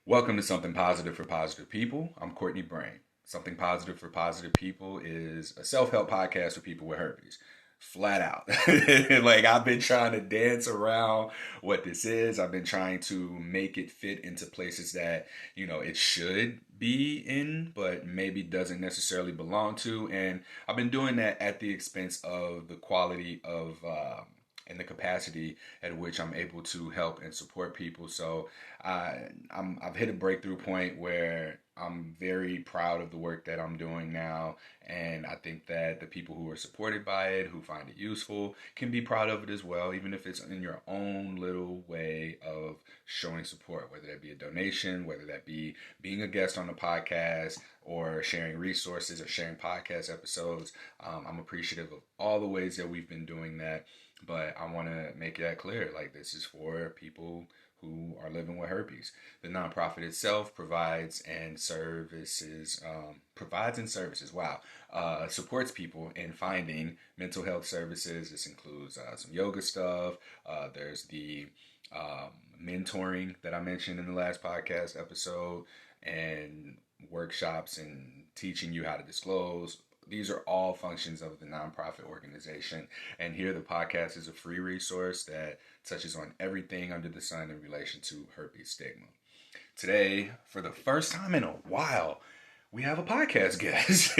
Welcome to Something Positive for Positive People. I'm Courtney Brain. Something Positive for Positive People is a self-help podcast for people with herpes. Flat out. Like, I've been trying to dance around what this is. I've been trying to make it fit into places that, it should be in, but maybe doesn't necessarily belong to. And I've been doing that at the expense of the quality of and the capacity at which I'm able to help and support people. So I've hit a breakthrough point where I'm very proud of the work that I'm doing now, and I think that the people who are supported by it, who find it useful, can be proud of it as well, even if it's in your own little way of showing support, whether that be a donation, whether that be being a guest on the podcast, or sharing resources or sharing podcast episodes. I'm appreciative of all the ways that we've been doing that, but I want to make that clear. Like, this is for people who are living with herpes. The nonprofit itself supports people in finding mental health services. This includes some yoga stuff. There's the mentoring that I mentioned in the last podcast episode, and workshops and teaching you how to disclose. These are all functions of the nonprofit organization. And here, the podcast is a free resource that touches on everything under the sun in relation to herpes stigma. Today, for the first time in a while, we have a podcast guest.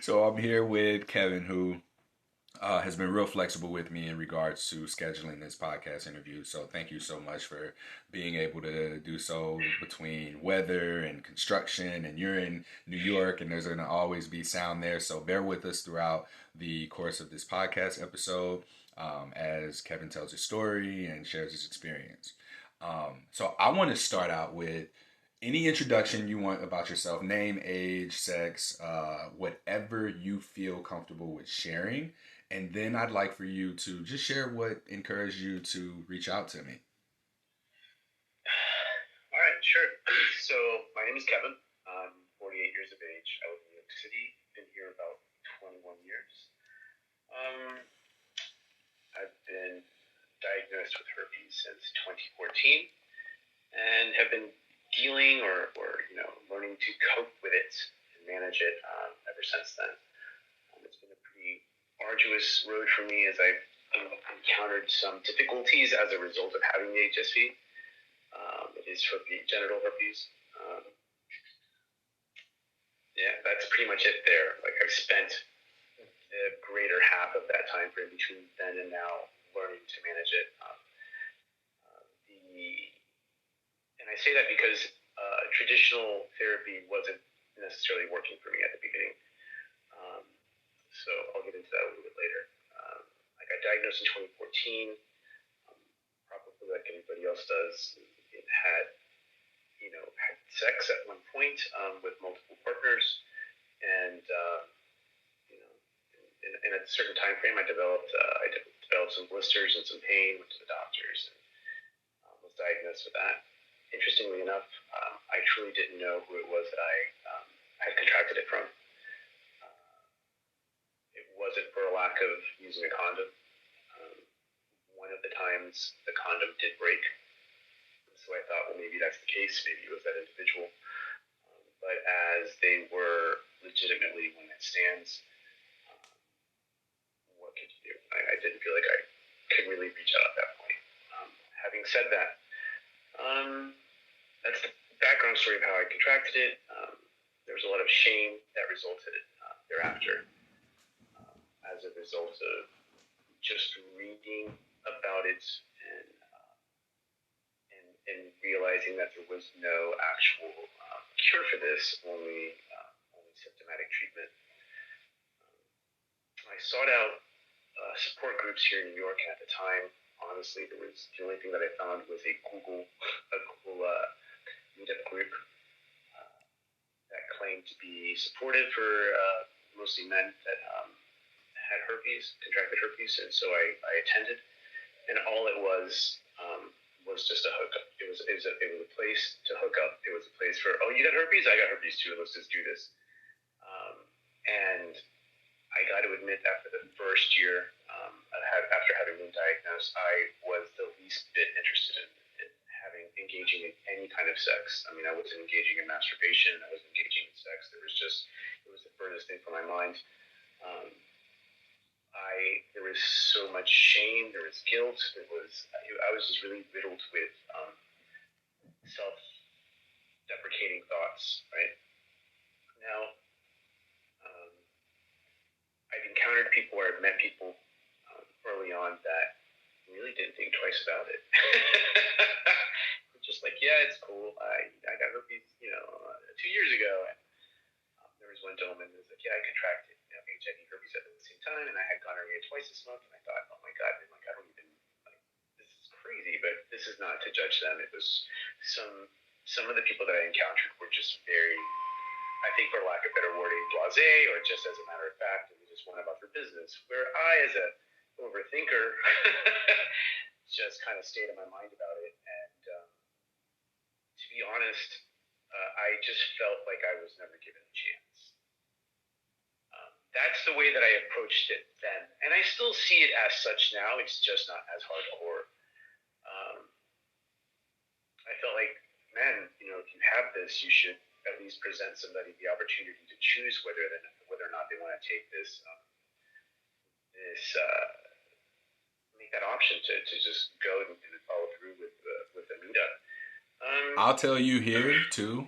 So I'm here with Kevin, who has been real flexible with me in regards to scheduling this podcast interview. So thank you so much for being able to do so between weather and construction. And you're in New York, and there's going to always be sound there. So bear with us throughout the course of this podcast episode as Kevin tells his story and shares his experience. So I want to start out with any introduction you want about yourself: name, age, sex, whatever you feel comfortable with sharing. And then I'd like for you to just share what encouraged you to reach out to me. All right, sure. So my name is Kevin. I'm 48 years of age. I live in New York City. Been here about 21 years. I've been diagnosed with herpes since 2014 and have been dealing or learning to cope with it and manage it ever since then. It's been a pretty arduous road for me as I've encountered some difficulties as a result of having the HSV. It is herpes, genital herpes. Yeah, that's pretty much it there. Like, I've spent the greater half of that time frame between then and now learning to manage it. And I say that because traditional therapy wasn't necessarily working for me at the beginning. So I'll get into that a little bit later. I got diagnosed in 2014, probably like anybody else does. It had sex at one point with multiple partners, and in a certain time frame, I developed some blisters and some pain. Went to the doctors and was diagnosed with that. Interestingly enough, I truly didn't know who it was that I had contracted it from. It wasn't for a lack of using a condom. One of the times the condom did break, so I thought, well, maybe that's the case. Maybe it was that individual. But as they were legitimately one-night stands, what could you do? I didn't feel like I could really reach out at that point. Having said that, that's the background story of how I contracted it. There was a lot of shame that resulted thereafter as a result of just reading about it and realizing that there was no actual cure for this, only symptomatic treatment. I sought out support groups here in New York, and at the time, honestly, the only thing that I found was a Google meetup group that claimed to be supportive for mostly men that had herpes, contracted herpes, and so I attended, and all it was just a hookup. It was a place to hook up. It was a place for, oh, you got herpes? I got herpes too. Let's just do this. And I got to admit, after the first year, after having been diagnosed, I was the least bit interested in engaging in any kind of sex. I mean, I wasn't engaging in masturbation. I wasn't engaging in sex. It was the furthest thing from my mind. Um, there was so much shame. There was guilt. I was just really riddled with self-deprecating thoughts. Right now, um, I've encountered people, or I've met people early on that really didn't think twice about it. Just like, yeah, it's cool. I got herpes, 2 years ago, and there was one gentleman who was like, yeah, I contracted HIV herpes at the same time, and I had gonorrhea twice this month, and I thought, oh my god, I'm like, I don't even like, this is crazy, but this is not to judge them. It was some of the people that I encountered were just very, I think, for lack of better wording, blasé, or just as a matter of fact, and they just went about their business. Where I, as a overthinker, just kind of stayed in my mind about it, and to be honest, I just felt like I was never given a chance. That's the way that I approached it then, and I still see it as such now. It's just not as hardcore. I felt like, man, if you have this, you should at least present somebody the opportunity to choose whether or not they want to take this make that option to just go and follow through with the meetup. I'll tell you here too.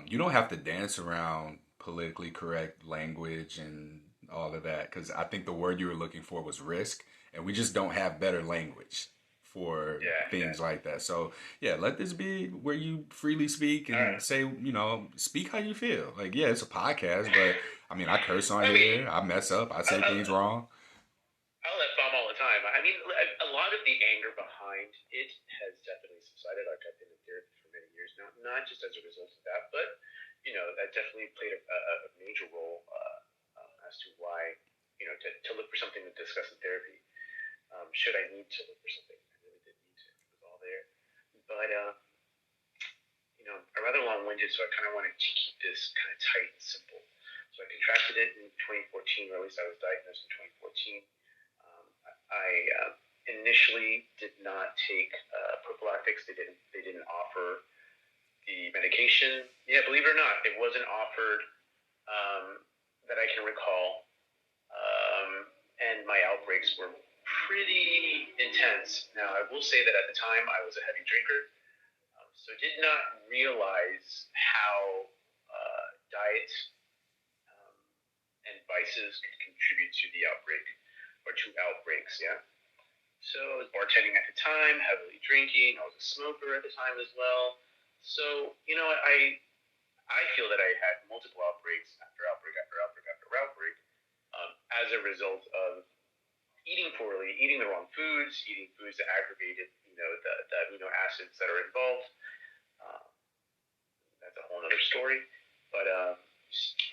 You don't have to dance around politically correct language and all of that, because I think the word you were looking for was risk, and we just don't have better language for things like that. So yeah, let this be where you freely speak and say, speak how you feel. Like, yeah, it's a podcast, but I mean, I curse on here, I mess up, I say things wrong. I'll let bomb all the time. I mean, a lot of the anger behind it has definitely subsided. I've been in therapy for many years now, not just as a result of that, but that definitely played a major role as to why to look for something to discuss in therapy. Should I need to look for something? I really did need to. It was all there, but I'm rather long-winded, so I kind of wanted to keep this kind of tight and simple. So I contracted it in 2014, or at least I was diagnosed in 2014. I initially did not take prophylactics. They didn't offer the medication. Yeah, believe it or not, it wasn't offered that I can recall. And my outbreaks were pretty intense. Now, I will say that at the time I was a heavy drinker, so did not realize how diet and vices could contribute to the outbreak, or to outbreaks, yeah? So I was bartending at the time, heavily drinking. I was a smoker at the time as well. So, I feel that I had multiple outbreaks after outbreak after outbreak after outbreak as a result of eating poorly, eating the wrong foods, eating foods that aggravated, the amino acids that are involved. That's a whole other story. But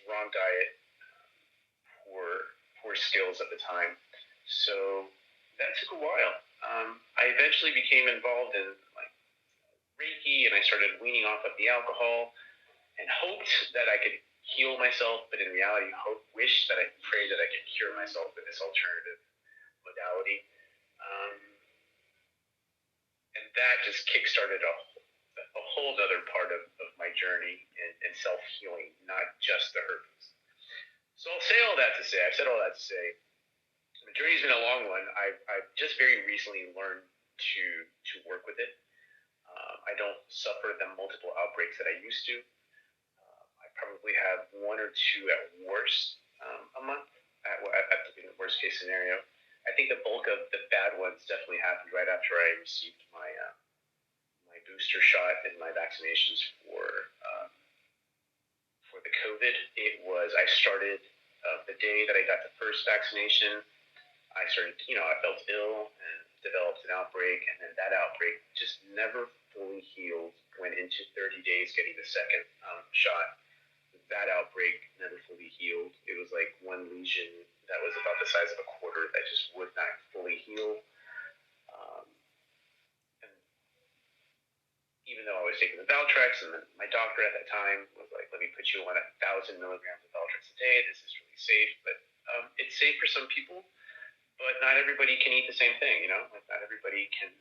wrong diet, poor skills at the time. So that took a while. I eventually became involved in Reiki, and I started weaning off of the alcohol, and hoped that I could heal myself, but in reality, wished that I prayed that I could cure myself with this alternative modality. And that just kickstarted a whole other part of my journey in self-healing, not just the herpes. So I'll say all that to say, I've said all that to say, the journey's been a long one. I've just very recently learned to work with it. I don't suffer the multiple outbreaks that I used to. I probably have one or two at worst a month, at the worst case scenario. I think the bulk of the bad ones definitely happened right after I received my booster shot and my vaccinations for the COVID. I started the day that I got the first vaccination. I started, I felt ill and developed an outbreak, and then that outbreak just never fully healed. Went into 30 days getting the second shot. That outbreak never fully healed. It was like one lesion that was about the size of a quarter that just would not fully heal. And even though I was taking the Valtrex, and my doctor at that time was like, let me put you on 1,000 milligrams of Valtrex a day. This is really safe. But it's safe for some people, but not everybody can eat the same thing, Like, not everybody can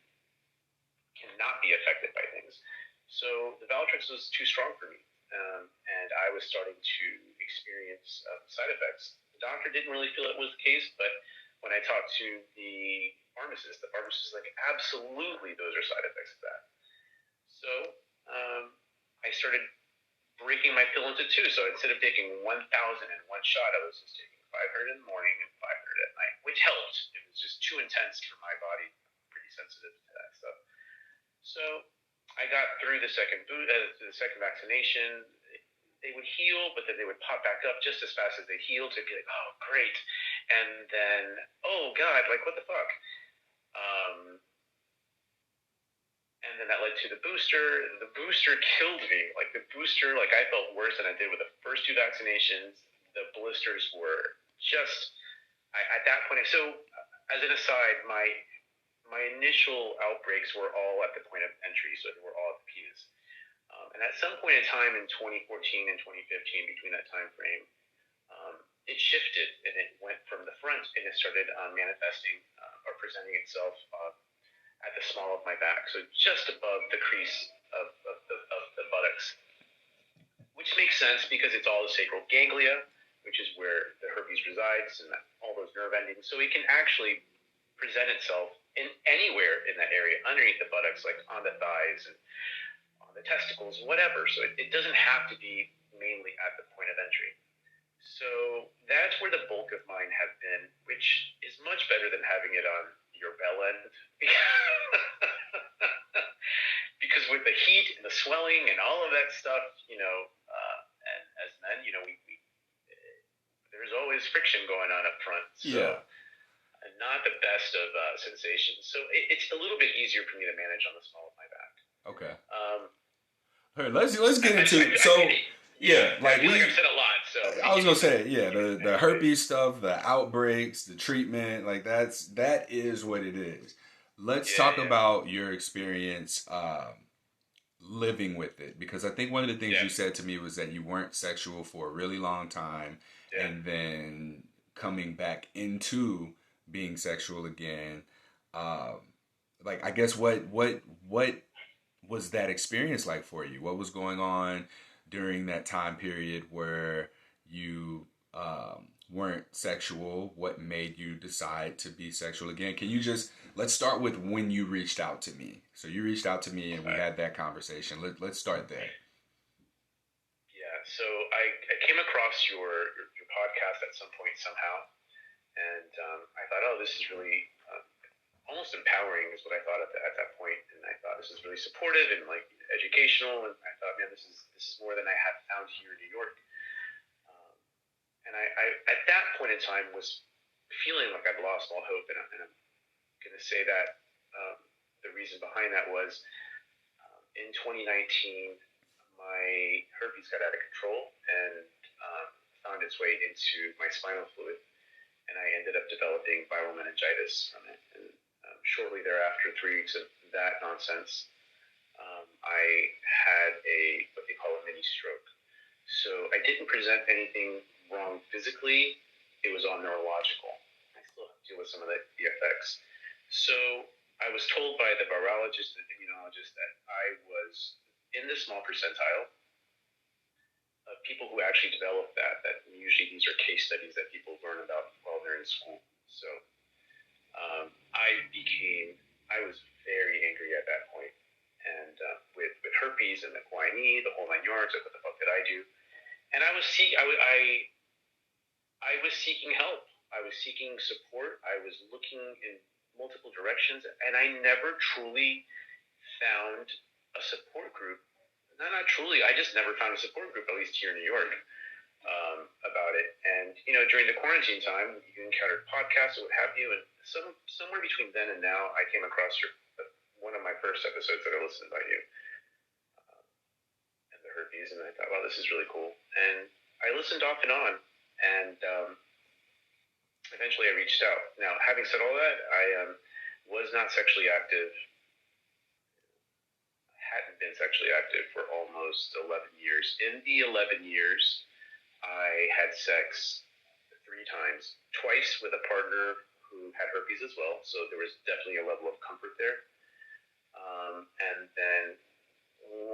not be affected by things. dose was too strong for me, and I was starting to experience side effects. The doctor didn't really feel it was the case, but when I talked to the pharmacist was like, absolutely, those are side effects of that. So I started breaking my pill into two. So instead of taking 1,000 in one shot, I was just taking 500 in the morning and 500 at night, which helped. It was just too intense for my body. I'm pretty sensitive to that stuff. So I got through the second vaccination. They would heal, but then they would pop back up just as fast as they healed. To be like, oh, great. And then, oh, God, like, what the fuck? And then that led to the booster. The booster killed me. Like, the booster, like, I felt worse than I did with the first two vaccinations. The blisters were just, at that point, so as an aside, my initial outbreaks were all at the point of entry, so they were all at the penis. And at some point in time in 2014 and 2015, between that time frame, it shifted and it went from the front and it started manifesting or presenting itself at the small of my back, so just above the crease of the buttocks, which makes sense because it's all the sacral ganglia, which is where the herpes resides, and all those nerve endings. So it can actually present itself in anywhere in that area, underneath the buttocks, like on the thighs and on the testicles, whatever. So it doesn't have to be mainly at the point of entry. So that's where the bulk of mine have been, which is much better than having it on your bell end. Because with the heat and the swelling and all of that stuff, and as men, we there's always friction going on up front. So not the best of sensations. So it's a little bit easier for me to manage on the small of my back. Okay. All right, let's get into it. So like I've said a lot. So I was gonna say, the herpes stuff, the outbreaks, the treatment, like that is what it is. Let's talk about your experience living with it, because I think one of the things you said to me was that you weren't sexual for a really long time, and then coming back into being sexual again. Like, I guess what was that experience like for you? What was going on during that time period where you weren't sexual? What made you decide to be sexual again? Let's start with when you reached out to me. So you reached out to me and we had that conversation. Let's start there. Yeah, so I came across your podcast at some point somehow, and I thought, oh, this is really almost empowering is what I thought at that point, and I thought this is really supportive and like educational, and I thought, man, this is more than I had found here in New York. And I at that point in time was feeling like I'd lost all hope, and I'm going to say that the reason behind that was in 2019 my herpes got out of control and found its way into my spinal fluid, and I ended up developing viral meningitis from it. And shortly thereafter, 3 weeks of that nonsense, I had what they call a mini stroke. So I didn't present anything wrong physically. It was all neurological. I still have to deal with some of the effects. So I was told by the virologist and immunologist that I was in the small percentile of people who actually developed that usually these are case studies that people learn about while they're in school. So I was very angry at that point. And with herpes and the guanine, the whole 9 yards, like, what the fuck did I do? And I was seeking help. I was seeking support. I was looking in multiple directions, and I never truly found a support group. Not truly. I just never found a support group, at least here in New York, about it. And during the quarantine time, you encountered podcasts or what have you, and somewhere between then and now, I came across one of my first episodes that I listened by you, and the herpes, and I thought, wow, this is really cool. And I listened off and on, and eventually I reached out. Now, having said all that, I was not sexually active. I hadn't been sexually active for almost 11 years. In the 11 years, I had sex 3 times, twice with a partner who had herpes as well, so there was definitely a level of comfort there. And then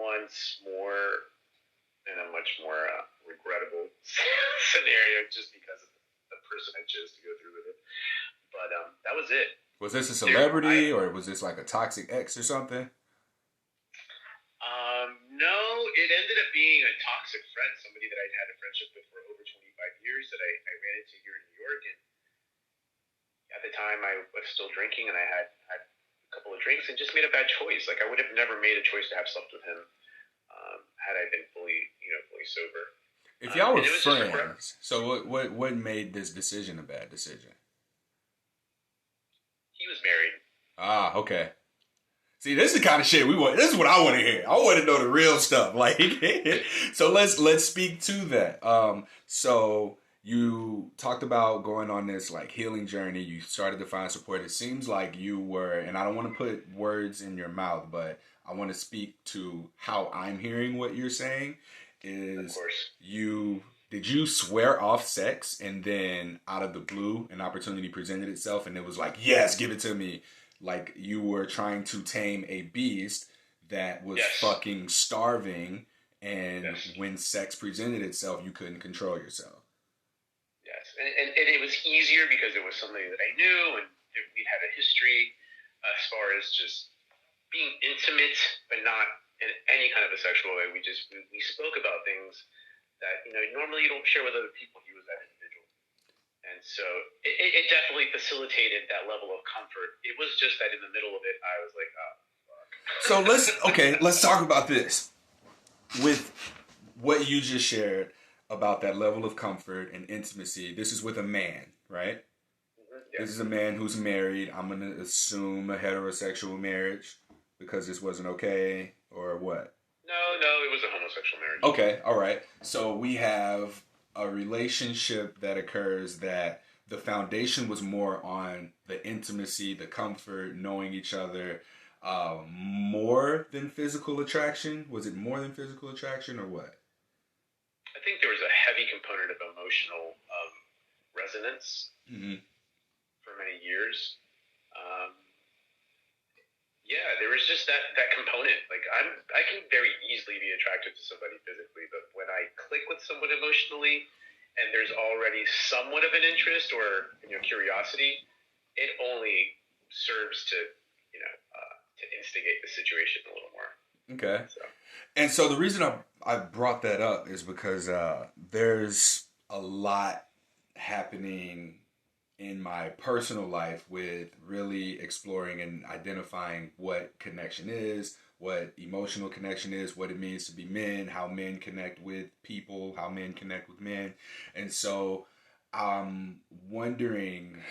once more much more regrettable scenario just because of the person I chose to go through with it. But that was it. Was this a celebrity or was this like a toxic ex or something? No, it ended up being a toxic friend, somebody that I'd had a friendship with for over 25 years that I ran into here in New York. And at the time, I was still drinking, and I had a couple of drinks and just made a bad choice. Like, I would have never made a choice to have slept with him had I been fully sober. If y'all were friends, so what made this decision a bad decision? He was married. Ah, okay. See, this is the kind of shit we want. This is what I want to hear. I want to know the real stuff. Like, so let's speak to that. So you talked about going on this like healing journey. You started to find support. It seems like you were, and I don't want to put words in your mouth, but I want to speak to how I'm hearing what you're saying. Is did you swear off sex and then out of the blue an opportunity presented itself and it was like, yes, give it to me? Like you were trying to tame a beast that was fucking starving, and when sex presented itself, you couldn't control yourself. Yes, and it was easier because it was somebody that I knew, and we had a history as far as just being intimate, but not in any kind of a sexual way. We spoke about things that normally you don't share with other people. He was that individual. And so it definitely facilitated that level of comfort. It was just that in the middle of it, I was like, oh, fuck. So let's talk about this. With what you just shared about that level of comfort and intimacy, this is with a man, right? Mm-hmm, yeah. This is a man who's married. I'm going to assume a heterosexual marriage because this wasn't okay, or what? No, it was a homosexual marriage. Okay, all right. So we have a relationship that occurs that the foundation was more on the intimacy, the comfort, knowing each other, more than physical attraction. Was it more than physical attraction or what? I think there was a heavy component of emotional resonance for many years. Yeah, there was just that component. Like I can very easily be attracted to somebody physically, but when I click with someone emotionally, and there's already somewhat of an interest or curiosity, it only serves to to instigate the situation a little more. Okay. And so the reason I brought that up is because there's a lot happening in my personal life with really exploring and identifying what connection is, what emotional connection is, what it means to be men, how men connect with people, how men connect with men. And so I'm wondering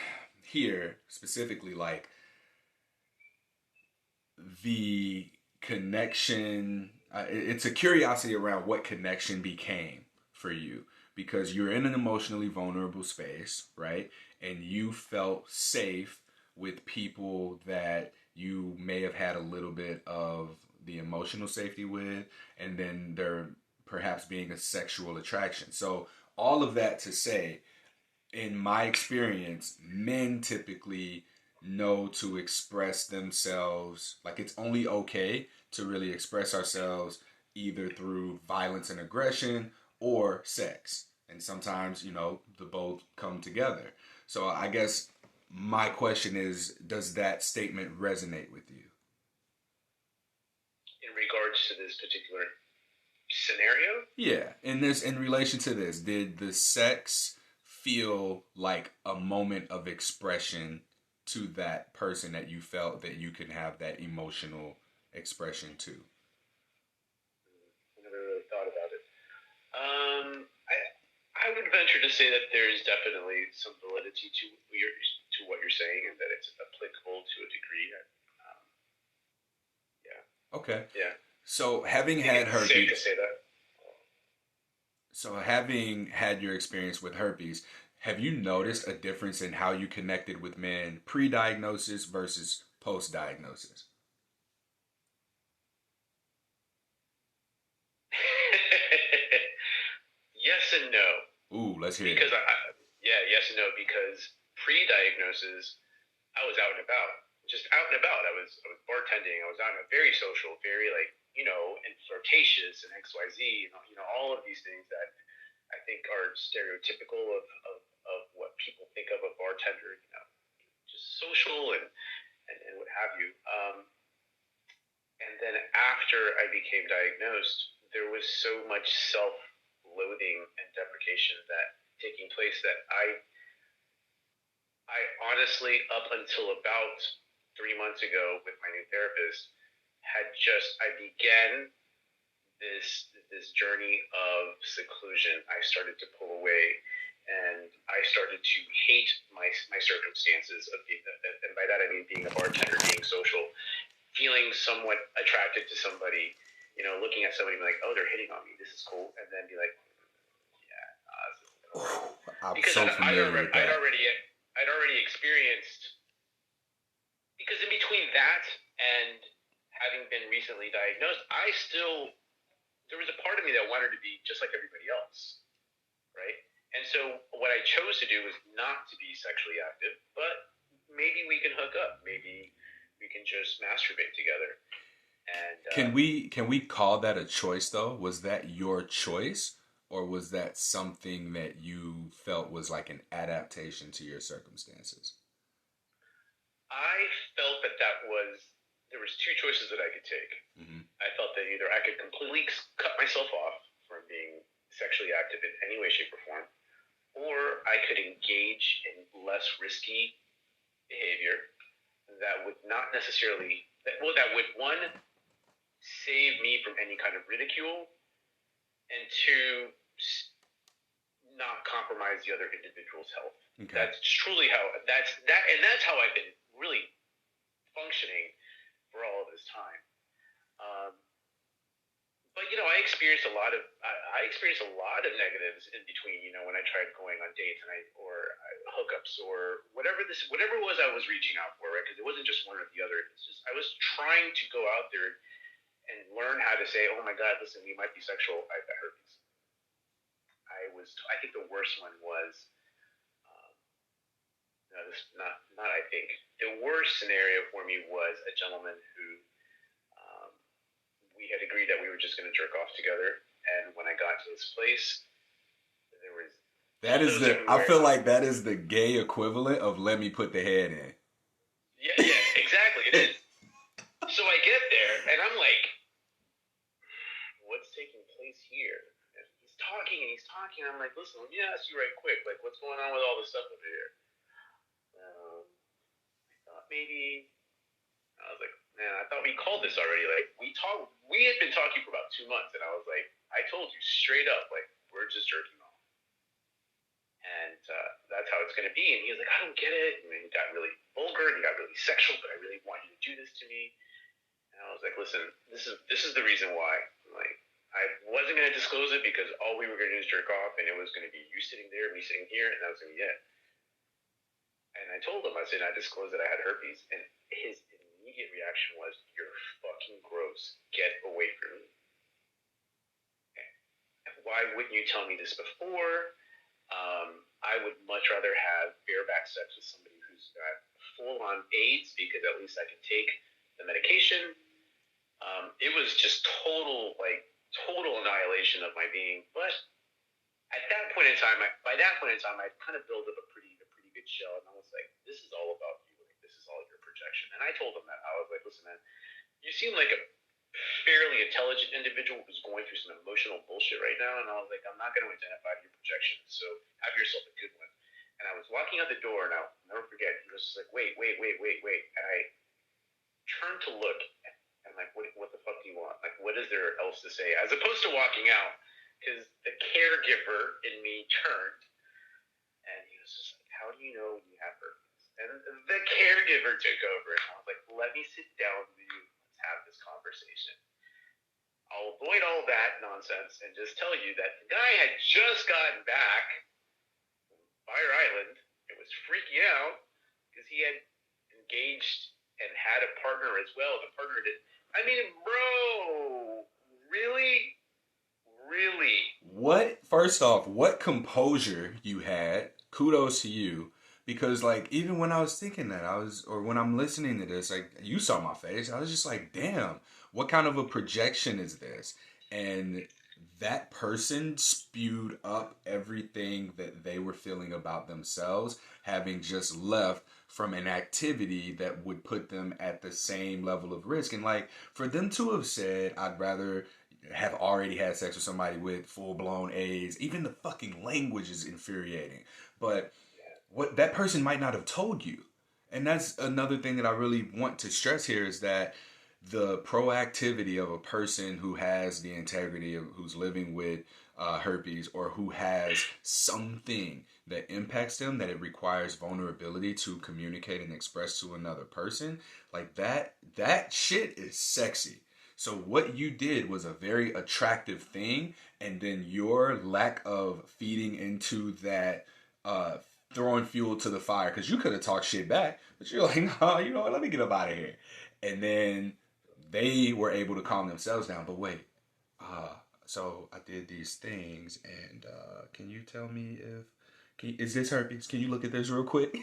here specifically, like, the connection, it's a curiosity around what connection became for you, because you're in an emotionally vulnerable space, right? And you felt safe with people that you may have had a little bit of the emotional safety with, and then there perhaps being a sexual attraction. So all of that to say, in my experience, men typically know to express themselves. Like, it's only okay to really express ourselves either through violence and aggression or sex. And sometimes, the both come together. So I guess my question is, does that statement resonate with you? In regards to this particular scenario? Yeah. In relation to this, did the sex feel like a moment of expression to that person that you felt that you could have that emotional expression to? I never really thought about it. I would venture to say that there is definitely some validity to what you're saying, and that it's applicable to a degree. Yeah. Okay. Yeah. So having had herpes, safe to say that. So having had your experience with herpes, have you noticed a difference in how you connected with men pre-diagnosis versus post-diagnosis? Yes and no. Ooh, let's hear because it. Yes and no, because pre-diagnosis, I was out and about. just out and about. I was bartending. I was out and very social, very like, and flirtatious and XYZ, all of these things that I think are stereotypical of what people think of a bartender, just social and what have you. And then after I became diagnosed, there was so much self-loathing and deprecation that taking place that I honestly, up until about 3 months ago with my new therapist, I began this journey of seclusion. I started to pull away, and I started to hate my circumstances of being, and by that I mean being a bartender, being social, feeling somewhat attracted to somebody, looking at somebody and be like, oh, they're hitting on me, this is cool, and then be like, yeah, this is I'm because so familiar with that. I'd already experienced, because in between that and having been recently diagnosed, there was a part of me that wanted to be just like everybody else, right? And so what I chose to do was not to be sexually active, but maybe we can hook up. Maybe we can just masturbate together. And can we call that a choice though? Was that your choice, or was that something that you felt was like an adaptation to your circumstances? I felt that there was two choices that I could take. Mm-hmm. I felt that either I could completely cut myself off from being sexually active in any way, shape, or form, or I could engage in less risky behavior that would not necessarily, that would, one, save me from any kind of ridicule, and two, not compromise the other individual's health. Okay. That's truly that's how I've been really functioning for all of this time. But I experienced a lot of negatives in between. When I tried going on dates or hookups or whatever it was I was reaching out for, right? Because it wasn't just one or the other. It's just I was trying to go out there and learn how to say, "Oh my God, listen, we might be sexual. I've got herpes." I think the worst one was. No, this not. I think the worst scenario for me was a gentleman who we had agreed that we were just going to jerk off together, and when I got to his place, there was. That is I feel like that is the gay equivalent of "let me put the head in." Yeah, exactly. It is. So I get there, and I'm like, "What's taking place here?" And he's talking. I'm like, "Listen, let me ask you right quick. Like, what's going on with all this stuff over here?" I thought maybe. I was like, man, I thought we called this already. Like, we had been talking for about 2 months, and I was like, I told you straight up, like, we're just jerking off. And that's how it's going to be. And he was like, I don't get it. And he got really vulgar, and he got really sexual, but I really want you to do this to me. And I was like, listen, this is the reason why. Like, I wasn't going to disclose it because all we were going to do is jerk off, and it was going to be you sitting there, me sitting here, and that was going to be it. And I told him, I said, I disclosed that I had herpes, and his immediate reaction was, "You're fucking gross. Get away from me." Okay. Why wouldn't you tell me this before? I would much rather have bareback sex with somebody who's got full-on AIDS, because at least I can take the medication. It was just total annihilation of my being. But at that point in time, I'd kind of built up a pretty good shell, and I was like, this is all about you. Like, this is all your projection. And I told him that. I was like, listen, man, you seem like a fairly intelligent individual who's going through some emotional bullshit right now, and I was like, I'm not going to identify your projection, so have yourself a good one. And I was walking out the door, and I'll never forget, he was just like, wait. And I turned to look, and I'm like, what the fuck do you want? Like, what is there else to say? As opposed to walking out, because the caregiver in me turned, and he was just like, how do you know you have herpes? And the caregiver took over, and I was like, let me sit down with you. Let's have this conversation. I'll avoid all that nonsense and just tell you that the guy had just gotten back from Fire Island. It was freaking out because he had engaged and had a partner as well. The partner did. I mean, bro, really? First off, what composure you had. Kudos to you. Because like even when I was thinking that or when I'm listening to this, like you saw my face, I was just like, damn, what kind of a projection is this? And that person spewed up everything that they were feeling about themselves, having just left from an activity that would put them at the same level of risk. And like for them to have said, I'd rather have already had sex with somebody with full blown AIDS, even the fucking language is infuriating. But what that person might not have told you. And that's another thing that I really want to stress here is that the proactivity of a person who has the integrity of who's living with herpes or who has something that impacts them that it requires vulnerability to communicate and express to another person, like that shit is sexy. So what you did was a very attractive thing, and then your lack of feeding into that, throwing fuel to the fire, because you could have talked shit back, but you're like, no, you know what, let me get up out of here. And then they were able to calm themselves down. But wait, so I did these things, and can you tell me if is this herpes? Can you look at this real quick?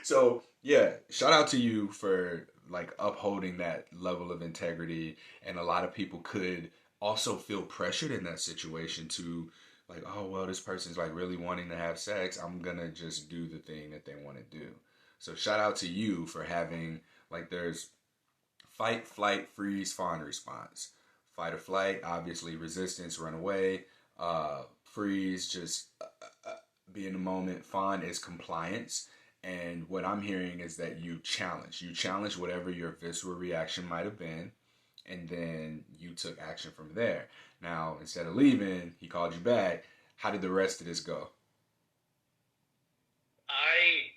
So yeah, shout out to you for like upholding that level of integrity. And a lot of people could also feel pressured in that situation to like, oh well, this person's like really wanting to have sex. I'm gonna just do the thing that they want to do. So shout out to you for having like there's fight, flight, freeze, fawn response. Fight or flight, obviously resistance, run away. Freeze, just be in the moment. Fawn is compliance. And what I'm hearing is that you challenge. You challenge whatever your visceral reaction might have been, and then you took action from there. Now, instead of leaving, he called you back. How did the rest of this go? I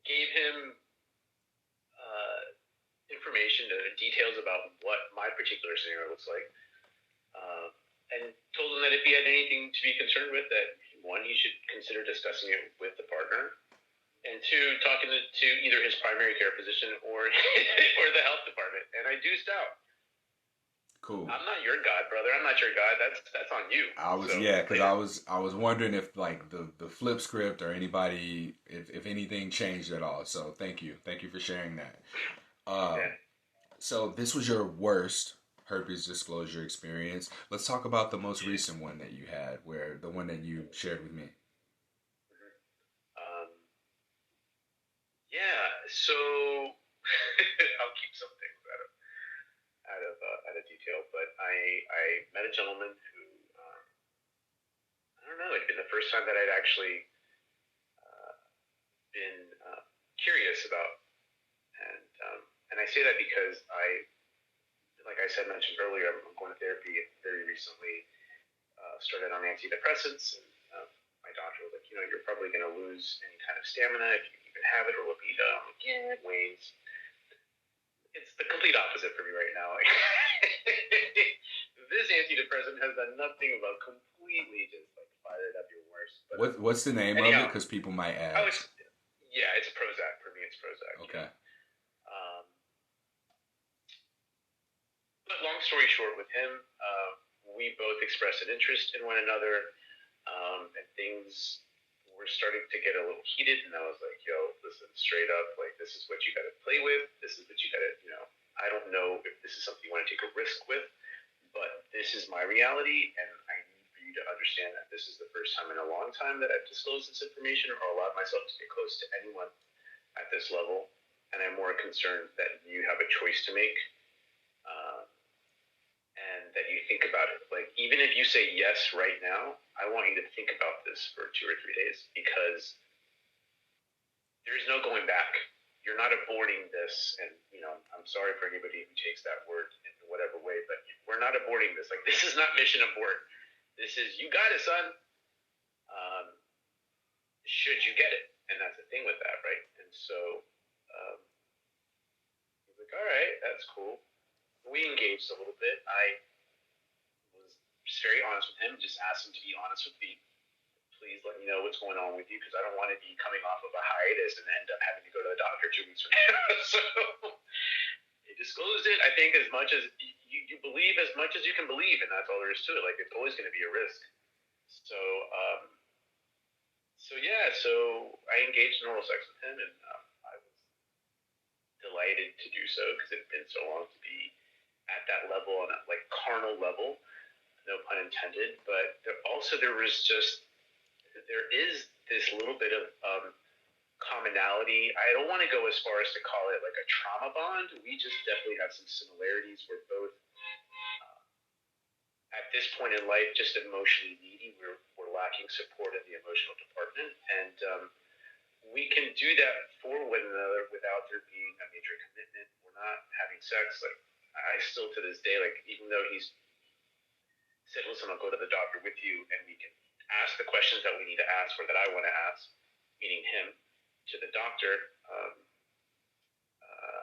gave him information, details about what my particular scenario looks like, and told him that if he had anything to be concerned with, that one, he should consider discussing it with the partner, and two, talking to either his primary care physician or or the health department. And I deuced out. Cool. I'm not your god, brother. I'm not your god. That's on you. I was so, yeah, because I was wondering if like the flip script or anybody if anything changed at all. So thank you for sharing that. Yeah. So this was your worst herpes disclosure experience. Let's talk about the most recent one that you had, where the one that you shared with me. Yeah. So I'll keep some things out of detail, but I met a gentleman who I don't know. It'd been the first time that I'd actually been curious about, and I say that because like I said mentioned earlier, I'm going to therapy very recently. Started on antidepressants, and my doctor was like, you're probably going to lose any kind of stamina if you even have it, or libido. I'm like, yeah, it wanes. It's the complete opposite for me right now. This antidepressant has done nothing but completely just like fired up your worst. But what's the name of it? Because people might ask. Yeah, it's Prozac. For me, it's Prozac. Okay. But long story short, with him, we both expressed an interest in one another, and things were starting to get a little heated. And I was like, "Yo, listen, straight up, like this is what you got to play with. This is what you got to, I don't know if this is something you want to take a risk with, but this is my reality, and I need for you to understand that this is the first time in a long time that I've disclosed this information or allowed myself to get close to anyone at this level, and I'm more concerned that you have a choice to make, and that you think about it. Like, even if you say yes right now, I want you to think about this for 2 or 3 days, because there's no going back. You're not aborting this, and I'm sorry for anybody who takes that word in whatever way, but we're not aborting this. Like, this is not mission abort. This is, you got it, son. Should you get it? And that's the thing with that, right? And so he's like, all right, that's cool. We engaged a little bit. I was just very honest with him, just asked him to be honest with me. Please let me know what's going on with you, because I don't want to be coming off of a hiatus and end up having to go to the doctor 2 weeks from now. So he disclosed it. I think as much as you believe, as much as you can believe, and that's all there is to it. Like, it's always going to be a risk. So So I engaged in oral sex with him, and I was delighted to do so because it had been so long to be at that level, on a like carnal level, no pun intended. But there is this little bit of commonality. I don't want to go as far as to call it like a trauma bond. We just definitely have some similarities. We're both at this point in life just emotionally needy. We're lacking support in the emotional department, and we can do that for one another without there being a major commitment. We're not having sex. Like I still to this day, like even though he's said, "Listen, I'll go to the doctor with you, and we can ask the questions that we need to ask or that I want to ask," meaning him, to the doctor. Um, uh,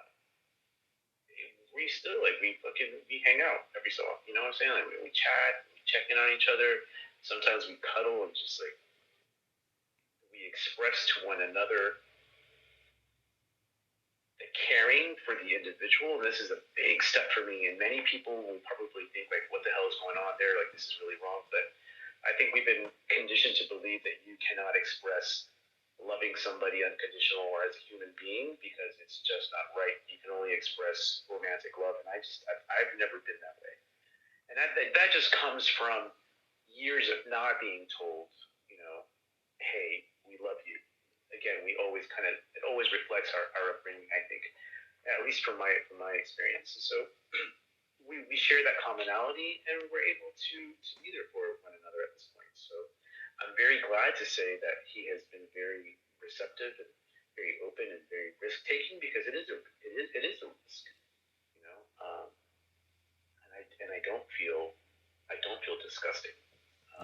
we still like we hang out every so often. You know what I'm saying? Like we chat, we check in on each other. Sometimes we cuddle and just like we express to one another the caring for the individual. And this is a big step for me. And many people will probably think like, what the hell is going on there? Like this is really wrong. But I think we've been conditioned to believe that you cannot express loving somebody unconditional or as a human being because it's just not right. You can only express romantic love. And I've never been that way. And that just comes from years of not being told, you know, hey, we love you. Again, we always it always reflects our upbringing, I think, at least from my experience. So we share that commonality and we're able to be there for one another at this point. So I'm very glad to say that he has been very receptive and very open and very risk taking because it is a risk, you know. And I don't feel disgusting.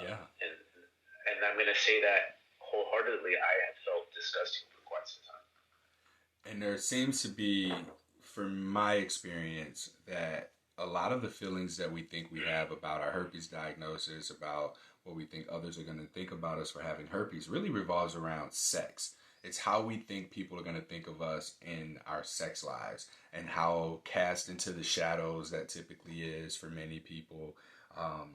Yeah. And I'm going to say that wholeheartedly. I have felt disgusting for quite some time. And there seems to be, from my experience, that a lot of the feelings that we think we have about our herpes diagnosis, about what we think others are going to think about us for having herpes, really revolves around sex. It's how we think people are going to think of us in our sex lives and how cast into the shadows that typically is for many people. Um,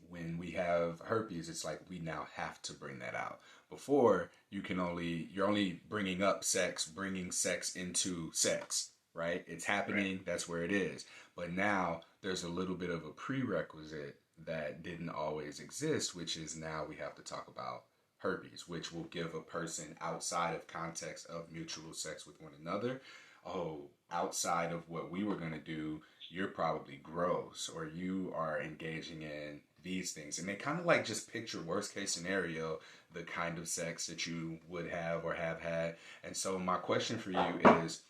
when we have herpes, it's like we now have to bring that out. Before, you're only bringing up sex, bringing sex into sex, right? It's happening, Right. that's where it is. But now there's a little bit of a prerequisite that didn't always exist, which is now we have to talk about herpes, which will give a person outside of context of mutual sex with one another, oh, outside of what we were going to do, you're probably gross or you are engaging in these things. And they kind of like just picture worst case scenario, the kind of sex that you would have or have had. And so my question for you is,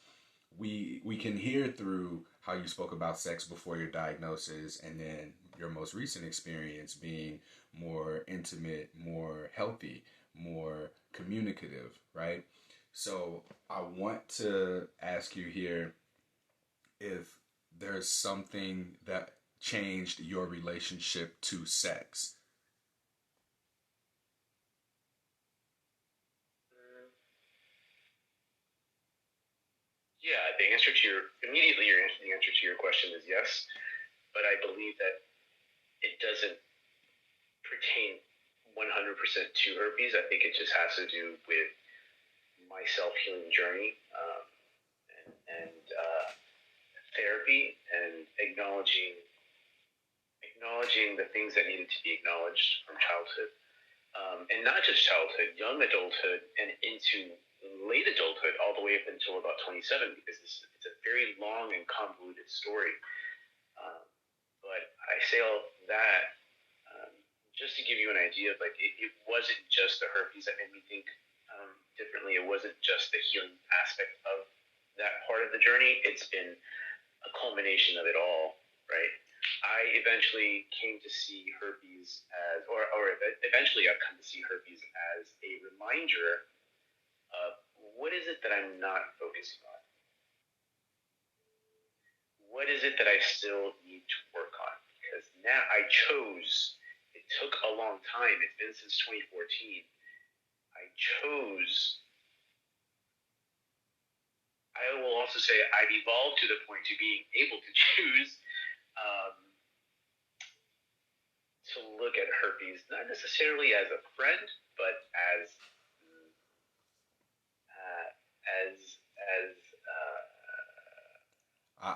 we can hear through how you spoke about sex before your diagnosis and then your most recent experience being more intimate, more healthy, more communicative, right? So I want to ask you here if there's something that changed your relationship to sex. Mm, yeah, the answer to your question is yes, but I believe that it doesn't pertain 100% to herpes. I think it just has to do with my self healing journey and therapy and acknowledging the things that needed to be acknowledged from childhood, and not just childhood, young adulthood, and into late adulthood, all the way up until about 27, because it's a very long and convoluted story. Um, but I say all that um, just to give you an idea of like it wasn't just the herpes that made me think differently. It wasn't just the healing aspect of that part of the journey. It's been a culmination of it all, right? I eventually came to see herpes or eventually I've come to see herpes as a reminder of what is it that I'm not focusing on? What is it that I still need to work on? Because now I chose, it took a long time, it's been since 2014. I chose, I will also say I've evolved to the point to being able to choose um, to look at herpes not necessarily as a friend, but as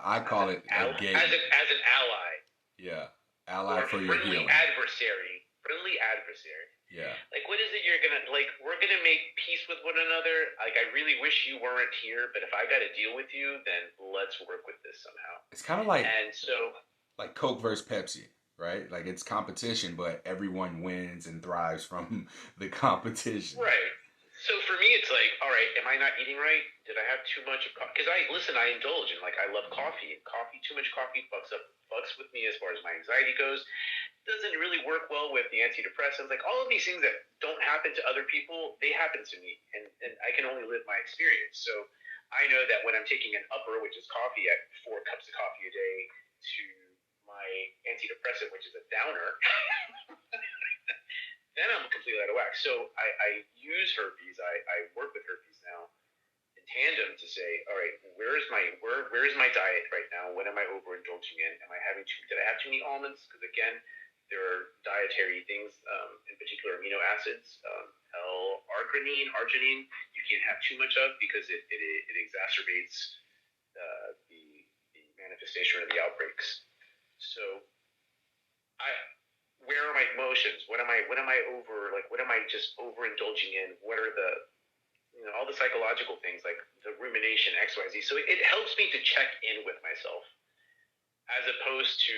I call it a gate. As an ally. Yeah, ally or for your friendly healing. adversary. Friendly adversary. Yeah. Like, what is it you're gonna like? We're gonna make peace with one another. Like, I really wish you weren't here, but if I got to deal with you, then let's work with this somehow. It's kind of like Coke versus Pepsi, right? Like it's competition, but everyone wins and thrives from the competition. Right. So for me, it's like, all right, am I not eating right? Did I have too much of coffee? Because I indulge in, like, I love coffee. Too much coffee fucks with me as far as my anxiety goes. Doesn't really work well with the antidepressants. Like, all of these things that don't happen to other people, they happen to me, and I can only live my experience. So I know that when I'm taking an upper, which is coffee, at 4 cups of coffee a day, to my antidepressant, which is a downer. Then I'm completely out of whack. So I use herpes. I work with herpes now in tandem to say, all right, where's my diet right now? What am I overindulging in? Did I have too many almonds? Because again, there are dietary things, in particular amino acids, arginine. You can't have too much of because it exacerbates the manifestation of the outbreaks. So where are my emotions? What am I just overindulging in? What are the all the psychological things like the rumination, XYZ. So it helps me to check in with myself as opposed to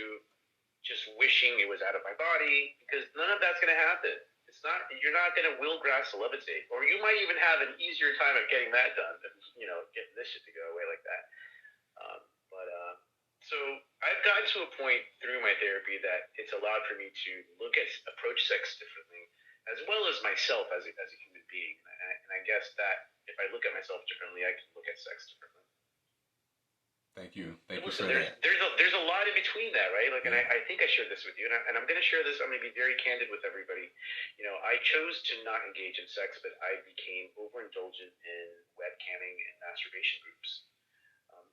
just wishing it was out of my body, because none of that's going to happen. You're not going to will grass to levitate, or you might even have an easier time of getting that done than getting this shit to go away like that. So I've gotten to a point through my therapy that it's allowed for me to approach sex differently, as well as myself as a human being. And I guess that if I look at myself differently, I can look at sex differently. Thank you. Listen, there's a lot in between that, right? Like, yeah. And I think I shared this with you, and I'm going to share this. I'm going to be very candid with everybody. I chose to not engage in sex, but I became overindulgent in webcamming and masturbation groups.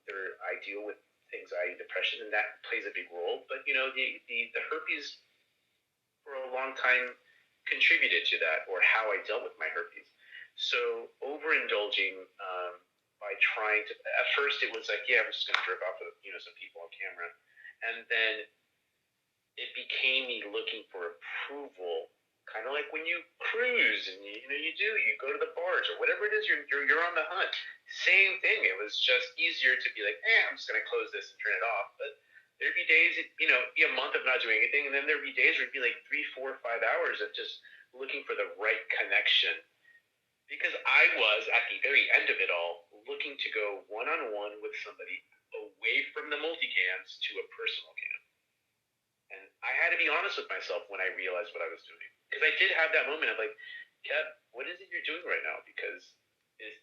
I deal with anxiety, depression, and that plays a big role. But the herpes for a long time contributed to that, or how I dealt with my herpes. So overindulging by trying to, at first it was like, yeah, I'm just going to jerk off with some people on camera, and then it became me looking for approval, kind of like when you cruise and you go to the bars or whatever it is, you're on the hunt. Same thing. It was just easier to be like, I'm just going to close this and turn it off. But there'd be days, be a month of not doing anything, and then there'd be days where it'd be like 3, 4, 5 hours of just looking for the right connection. Because I was, at the very end of it all, looking to go one-on-one with somebody away from the multicams to a personal cam. And I had to be honest with myself when I realized what I was doing. Because I did have that moment of like, Kev, what is it you're doing right now? Because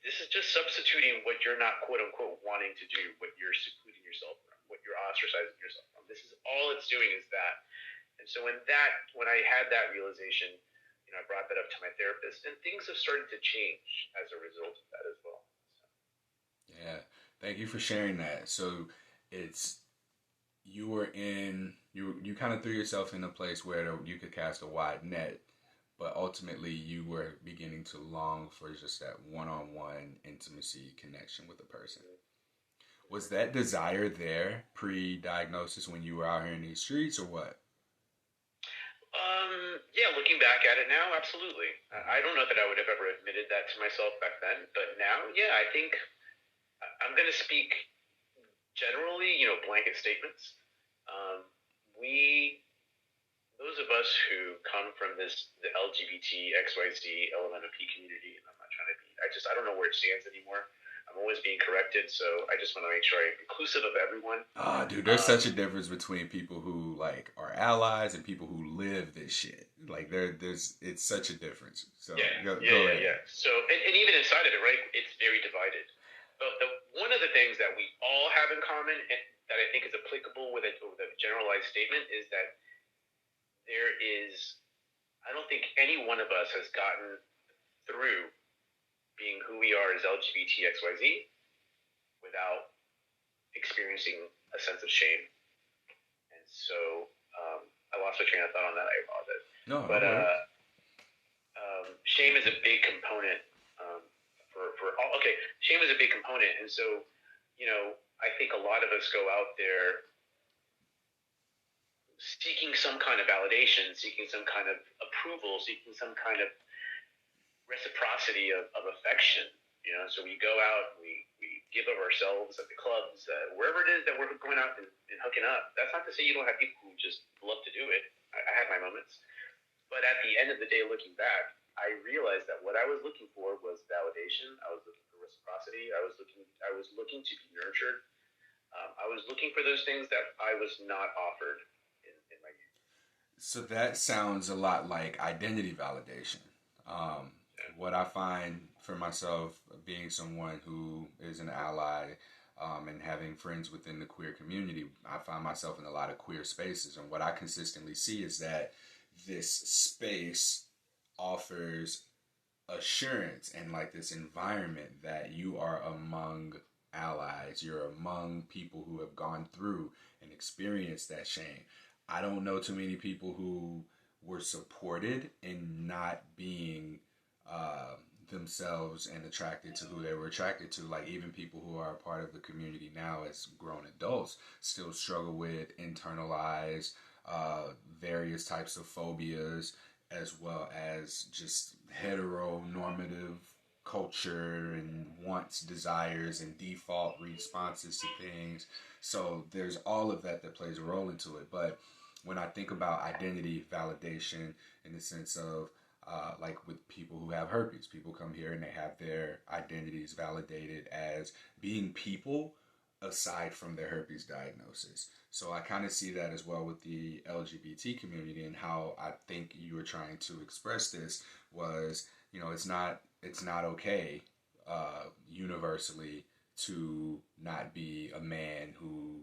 this is just substituting what you're not, quote-unquote, wanting to do, what you're secluding yourself from, what you're ostracizing yourself from. This is all it's doing is that. And so when I had that realization, I brought that up to my therapist, and things have started to change as a result of that as well. So. Yeah, thank you for sharing that. So you kind of threw yourself in a place where you could cast a wide net, but ultimately you were beginning to long for just that one-on-one intimacy connection with a person. Was that desire there pre-diagnosis when you were out here in these streets, or what? Yeah, looking back at it now, absolutely. I don't know that I would have ever admitted that to myself back then, but now, yeah, I think I'm going to speak generally, blanket statements. Those of us who come from the LGBT, XYZ, LMNOP community, and I'm not trying to be, I don't know where it stands anymore. I'm always being corrected, so I just want to make sure I'm inclusive of everyone. Dude, there's such a difference between people who are allies and people who live this shit. Like it's such a difference. So go ahead. So and even inside of it, right, it's very divided. But one of the things that we all have in common, and that I think is applicable with a generalized statement, is that I don't think any one of us has gotten through being who we are as LGBT XYZ without experiencing a sense of shame. And so I lost my train of thought on that. I apologize. No, but shame is a big component shame is a big component. And so, I think a lot of us go out there seeking some kind of validation, seeking some kind of approval, seeking some kind of reciprocity of affection. So we go out, we give of ourselves at the clubs, wherever it is that we're going out and hooking up. That's not to say you don't have people who just love to do it. I have my moments. But at the end of the day, looking back, I realized that what I was looking for was validation. I was looking for reciprocity. I was looking to be nurtured. I was looking for those things that I was not offered in my youth. So that sounds a lot like identity validation. What I find for myself, being someone who is an ally and having friends within the queer community, I find myself in a lot of queer spaces. And what I consistently see is that this space offers assurance and like this environment that you are among allies, you're among people who have gone through and experienced that shame. I don't know too many people who were supported in not being themselves and attracted to who they were attracted to. Like even people who are a part of the community now as grown adults still struggle with internalized various types of phobias, as well as just heteronormative culture and wants, desires, and default responses to things. So there's all of that that plays a role into it. But when I think about identity validation in the sense of like with people who have herpes, people come here and they have their identities validated as being people aside from their herpes diagnosis. So I kind of see that as well with the LGBT community, and how I think you were trying to express this was, it's not okay universally to not be a man who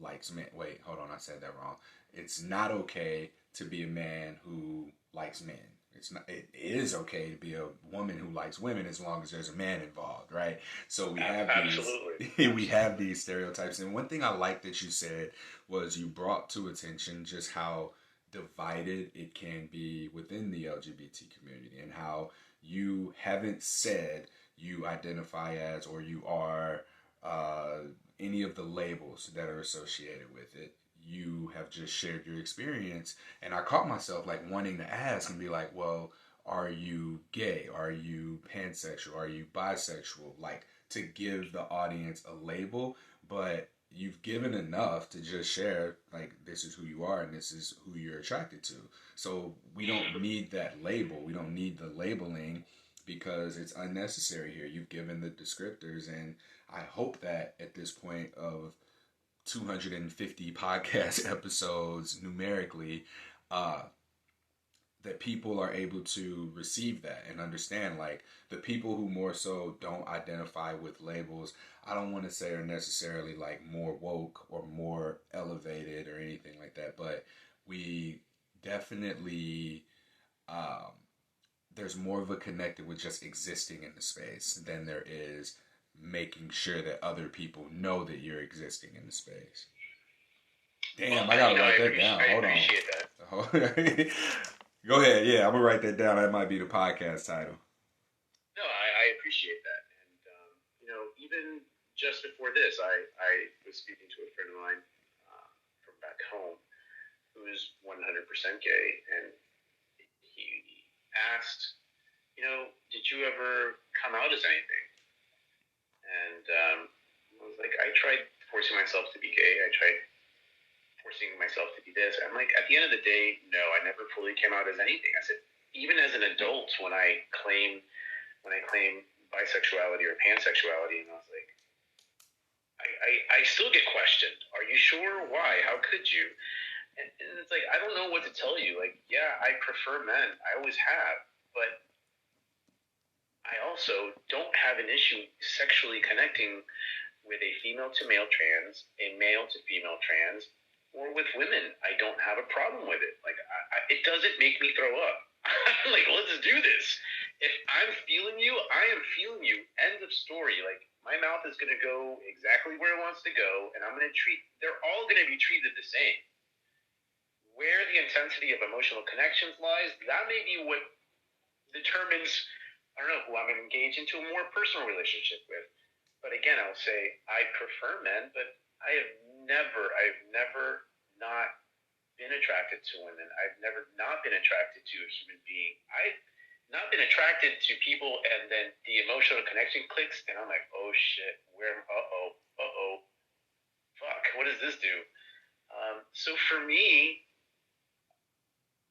likes men. Wait, hold on, I said that wrong. It's not okay to be a man who likes men. It's not. It is okay to be a woman who likes women as long as there's a man involved, right? So we have these, we have these stereotypes. And one thing I like that you said was you brought to attention just how divided it can be within the LGBT community, and how you haven't said you identify as or you are any of the labels that are associated with it. You have just shared your experience, and I caught myself like wanting to ask and be like, well, are you gay? Are you pansexual? Are you bisexual? Like, to give the audience a label, but you've given enough to just share, like, this is who you are and this is who you're attracted to. So we don't need that label. We don't need the labeling because it's unnecessary here. You've given the descriptors, and I hope that at this point of 250 podcast episodes numerically, that people are able to receive that and understand, like, the people who more so don't identify with labels, I don't want to say are necessarily like more woke or more elevated or anything like that, but we definitely there's more of a connected with just existing in the space than there is making sure that other people know that you're existing in the space. Damn, well, I gotta write that down. Hold on. That. Go ahead. Yeah, I'm gonna write that down. That might be the podcast title. No, I appreciate that. And even just before this, I was speaking to a friend of mine from back home who is 100% gay, and he asked, did you ever come out as anything? And I was like, I tried forcing myself to be gay. I tried forcing myself to be this. I'm like, at the end of the day, no, I never fully came out as anything. I said, even as an adult, when I claim bisexuality or pansexuality, and I was like, I still get questioned. Are you sure? Why? How could you? And it's like, I don't know what to tell you. Like, yeah, I prefer men. I always have. But I also don't have an issue sexually connecting with a female to male trans, a male to female trans, or with women. I don't have a problem with it. Like, it doesn't make me throw up. I'm like, let's do this. If I'm feeling you, I am feeling you. End of story. Like, my mouth is going to go exactly where it wants to go, and they're all going to be treated the same. Where the intensity of emotional connections lies, that may be what determines, I don't know, who I'm engaged into a more personal relationship with. But again, I'll say I prefer men, but I've never not been attracted to women. I've never not been attracted to a human being. I've not been attracted to people, and then the emotional connection clicks, and I'm like, oh shit, fuck, what does this do? So for me,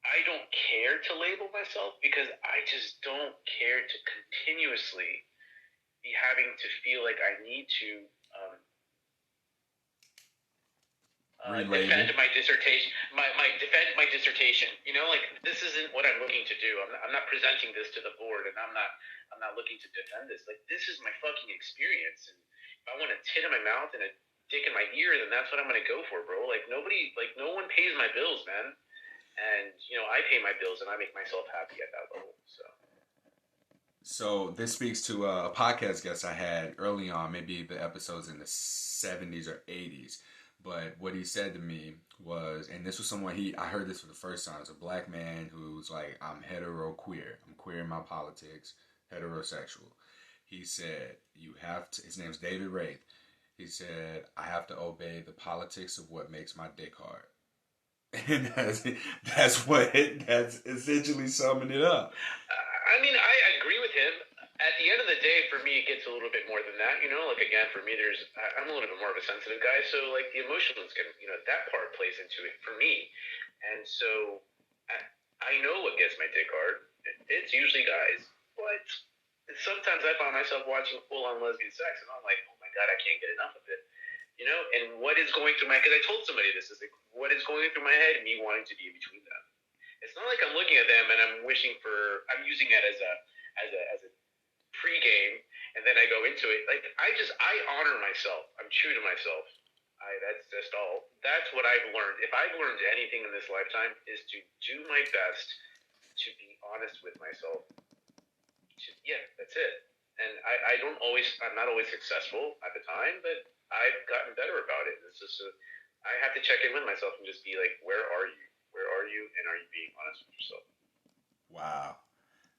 I don't care to label myself because I just don't care to continuously be having to feel like I need to um, Relabel. defend my dissertation. Defend my dissertation. You know, like this isn't what I'm looking to do. I'm not presenting this to the board, and I'm not looking to defend this. Like this is my fucking experience, and if I want a tit in my mouth and a dick in my ear, then that's what I'm gonna go for, bro. Like no one pays my bills, man. And you know, I pay my bills, and I make myself happy at that level. So this speaks to a podcast guest I had early on, maybe the episodes in the 70s or 80s. But what he said to me was, and this was someone I heard this for the first time. It's a black man who's like, I'm hetero queer. I'm queer in my politics, heterosexual. He said, you have to, his name's David Wraith. He said, I have to obey the politics of what makes my dick hard. And that's essentially summing it up. I mean, I agree with him. At the end of the day, for me, it gets a little bit more than that. You know, like again, for me, I'm a little bit more of a sensitive guy, so like the emotions can, you know, that part plays into it for me. And so I know what gets my dick hard. It's usually guys, but sometimes I find myself watching full-on lesbian sex, and I'm like, oh my god, I can't get enough of it. You know, and what is going through my? Because I told somebody this is like, what is going through my head, me wanting to be in between them. It's not like I'm looking at them and I'm wishing for. I'm using it as a pregame, and then I go into it. Like I honor myself. I'm true to myself. That's just all. That's what I've learned. If I've learned anything in this lifetime, is to do my best to be honest with myself. Yeah, that's it. And I'm not always successful at the time, but I've gotten better about it. It's just I have to check in with myself and just be like, where are you? Where are you? And are you being honest with yourself? Wow.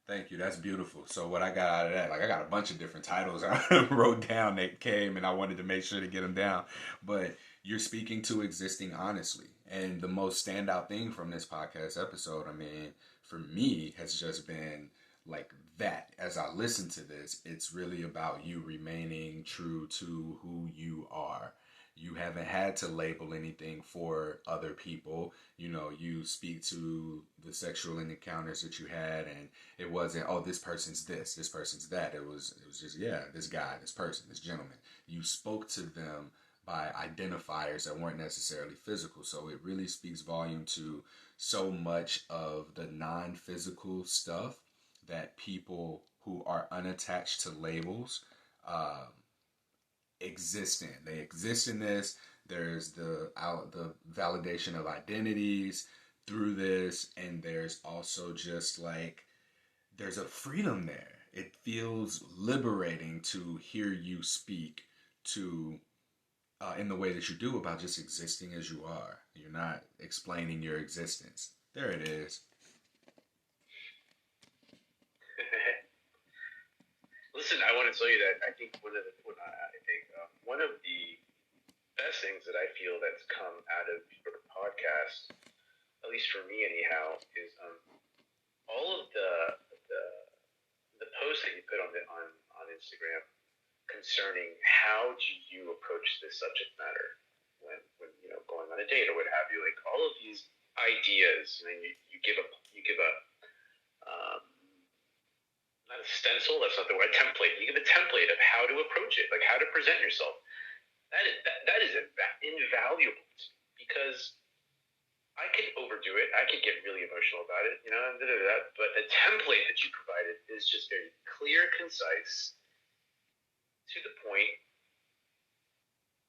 Thank you. That's beautiful. So what I got out of that, like I got a bunch of different titles I wrote down that came and I wanted to make sure to get them down. But you're speaking to existing honestly. And the most standout thing from this podcast episode, I mean, for me, has just been like that. As I listen to this, it's really about you remaining true to who you are. You haven't had to label anything for other people. You know, you speak to the sexual encounters that you had, and it wasn't, oh, this person's this person's that. It was just, yeah, this guy, this person, this gentleman. You spoke to them by identifiers that weren't necessarily physical. So it really speaks volume to so much of the non-physical stuff that people who are unattached to labels exist in. They exist in this. There's the validation of identities through this, and there's also just like there's a freedom there. It feels liberating to hear you speak to in the way that you do about just existing as you are. You're not explaining your existence. There it is. Listen, I want to tell you that I think one of the best things that I feel that's come out of your podcast, at least for me anyhow, is all of the posts that you put on Instagram concerning how do you approach this subject matter when you know going on a date or what have you. Like all of these ideas, and you give a um, not a stencil, that's not the word, template. You give a template of how to approach it, like how to present yourself. That is invaluable because I could overdo it. I could get really emotional about it, you know, but the template that you provided is just very clear, concise, to the point,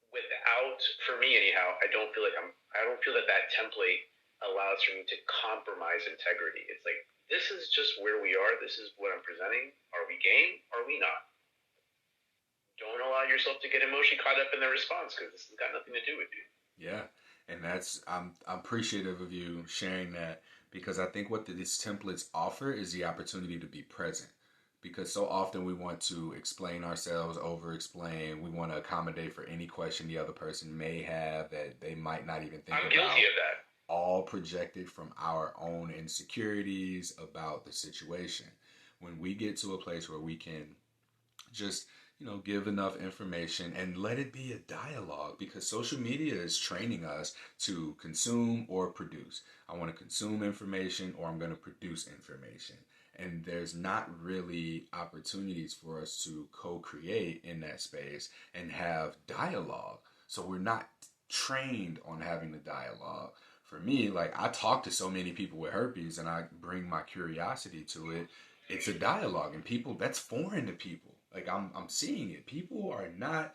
without, for me anyhow, I don't feel that template allows for me to compromise integrity. It's like, this is just where we are. This is what I'm presenting. Are we game? Are we not? Don't allow yourself to get emotionally caught up in the response because this has got nothing to do with you. Yeah. And I'm appreciative of you sharing that because I think what these templates offer is the opportunity to be present, because so often we want to explain ourselves, over explain. We want to accommodate for any question the other person may have that they might not even think I'm about. guilty of that. All projected from our own insecurities about the situation. When we get to a place where we can just, give enough information and let it be a dialogue, because social media is training us to consume or produce. I want to consume information or I'm going to produce information. And there's not really opportunities for us to co-create in that space and have dialogue. So we're not trained on having the dialogue. For me, like, I talk to so many people with herpes and I bring my curiosity to it. It's a dialogue, and people, that's foreign to people. Like, I'm seeing it. People are not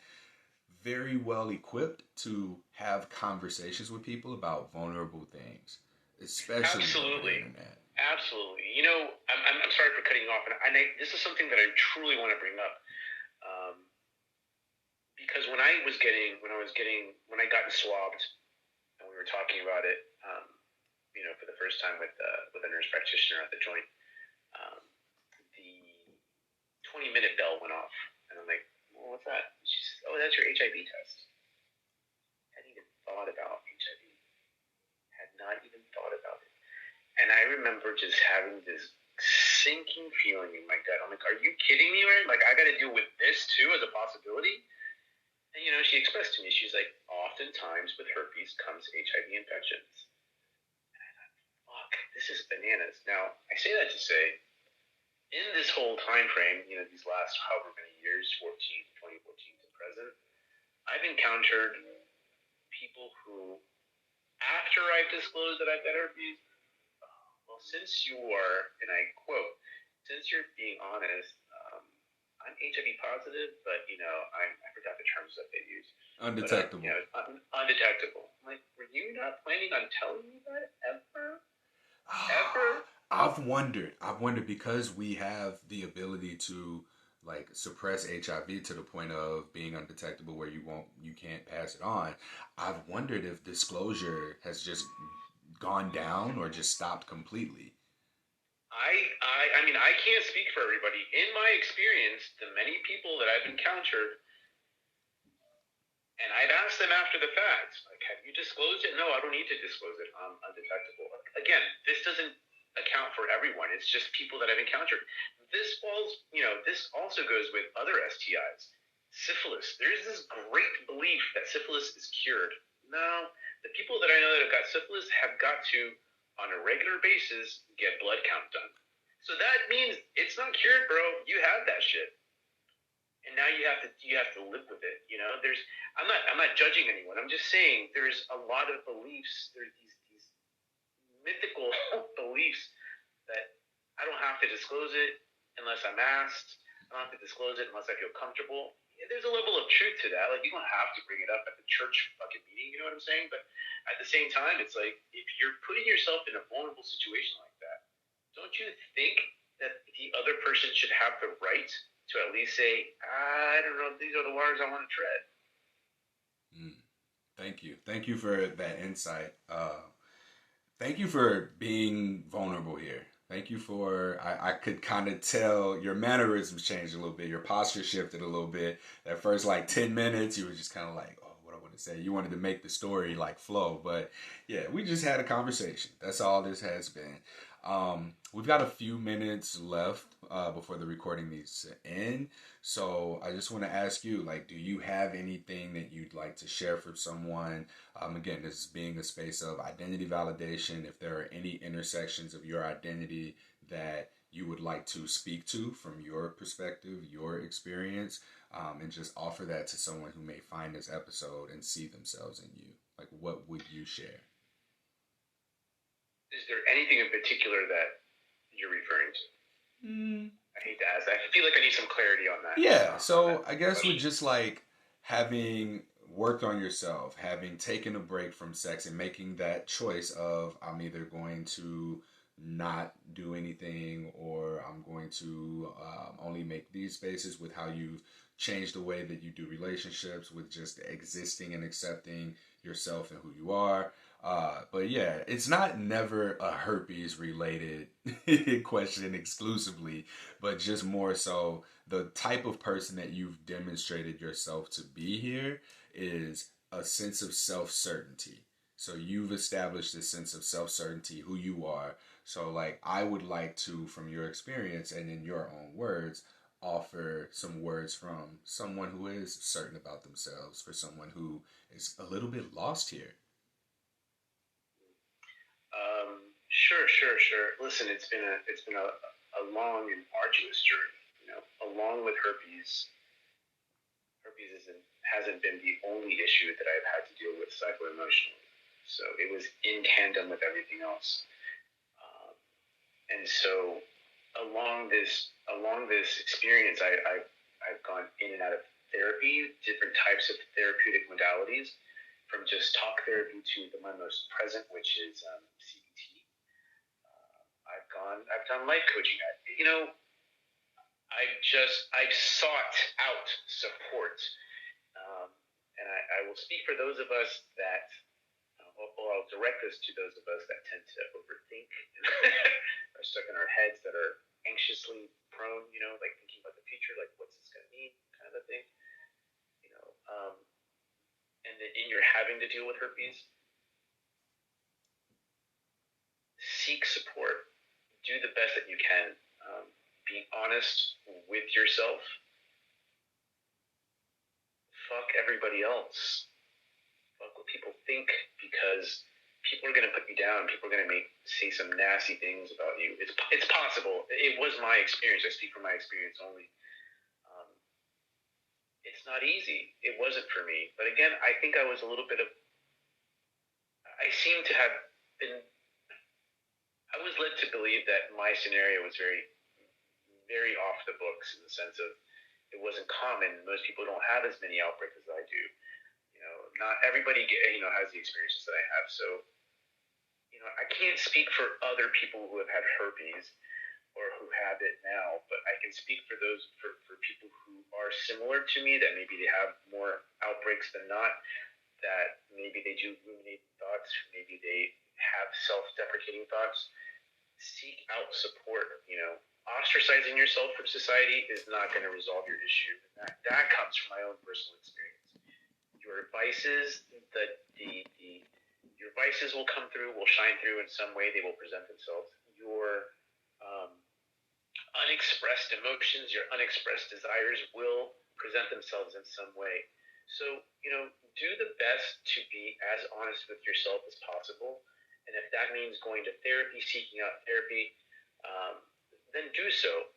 very well equipped to have conversations with people about vulnerable things, especially on the internet. Absolutely. I'm sorry for cutting you off, and this is something that I truly want to bring up, because when I got swabbed, and we were talking about it, for the first time with a nurse practitioner at the joint, the 20-minute bell went off, and I'm like, well, what's that? She says, oh, that's your HIV test. Hadn't even thought about HIV. Had not even thought about it. And I remember just having this sinking feeling in my gut. I'm like, are you kidding me, man? Like, I got to deal with this too as a possibility? And, she expressed to me, she's like, oftentimes with herpes comes HIV infections. And I thought, fuck, this is bananas. Now, I say that to say, in this whole time frame, these last however many years, 2014 to present, I've encountered people who, after I've disclosed that I've got herpes, well, since you are, and I quote, since you're being honest, I'm HIV positive, but, I forgot the terms that they use. Undetectable. But, undetectable. I'm like, were you not planning on telling me that ever? Ever? I've wondered because we have the ability to, like, suppress HIV to the point of being undetectable where you can't pass it on. I've wondered if disclosure has just gone down or just stopped completely. I mean, I can't speak for everybody. In my experience, the many people that I've encountered, and I've asked them after the fact, like, have you disclosed it? No, I don't need to disclose it. I'm undetectable. Again, this doesn't account for everyone. It's just people that I've encountered. This also goes with other STIs. Syphilis. There's this great belief that syphilis is cured. No, the people that I know that have got syphilis have got to, on a regular basis, get blood count done. So that means it's not cured, bro. You have that shit. And now you have to live with it. I'm not judging anyone. I'm just saying there's a lot of beliefs. There's these mythical beliefs that I don't have to disclose it unless I'm asked. I don't have to disclose it unless I feel comfortable. There's a level of truth to that. Like, you don't have to bring it up at the church fucking meeting, you know what I'm saying? But at the same time, it's like, if you're putting yourself in a vulnerable situation like that, don't you think that the other person should have the right to at least say, I don't know if these are the waters I want to tread? Thank you. Thank you for that insight. Thank you for being vulnerable here. Thank you for, I could kind of tell your mannerisms changed a little bit. Your posture shifted a little bit. That first, 10 minutes, you were just kind of like, oh, what I want to say. You wanted to make the story, flow. But, yeah, we just had a conversation. That's all this has been. We've got a few minutes left before the recording needs to end. So I just want to ask you, do you have anything that you'd like to share for someone? Again, this is being a space of identity validation. If there are any intersections of your identity that you would like to speak to from your perspective, your experience, and just offer that to someone who may find this episode and see themselves in you. What would you share? Is there anything in particular that you're referring to? I hate to ask that. I feel like I need some clarity on that. Yeah, so I guess with just having worked on yourself, having taken a break from sex and making that choice of, I'm either going to not do anything or I'm going to only make these spaces, with how you've changed the way that you do relationships, with just existing and accepting yourself and who you are. But yeah, it's not never a herpes related question exclusively, but just more so the type of person that you've demonstrated yourself to be here is a sense of self certainty. So you've established this sense of self certainty, who you are. So, like, I would like to, from your experience and in your own words, offer some words from someone who is certain about themselves, for someone who is a little bit lost here. Sure. Listen, it's been a long and arduous journey. You know, along with herpes, hasn't been the only issue that I've had to deal with psycho-emotionally. So it was in tandem with everything else. And so along this experience, I've gone in and out of therapy, different types of therapeutic modalities, from just talk therapy to my most present, which is CBT. I've done life coaching. I've sought out support, um, and I will speak for those of us that, or I'll direct this to those of us that tend to overthink and are stuck in our heads, that are anxiously prone, like thinking about the future, like what's this going to mean, kind of a thing, you know. And then in your having to deal with herpes, seek support, do the best that you can, be honest with yourself. Fuck everybody else. Fuck what people think, because people are going to put you down. People are going to say some nasty things about you. It's possible. It was my experience. I speak from my experience only. It's not easy. It wasn't for me. But again, I think I seem to have been, I was led to believe that my scenario was very, very off the books, in the sense of it wasn't common. Most people don't have as many outbreaks as I do. Not everybody has the experiences that I have. So, I can't speak for other people who have had herpes or who have it now, but I can speak for people who are similar to me, that maybe they have more outbreaks than not, that maybe they do ruminate thoughts, maybe they have self-deprecating thoughts. Seek out support. Ostracizing yourself from society is not going to resolve your issue. That comes from my own personal experience. Your vices, your vices will come through, will shine through in some way. They will present themselves. Your unexpressed emotions, your unexpressed desires will present themselves in some way. So, do the best to be as honest with yourself as possible. And if that means going to therapy, seeking out therapy, then do so.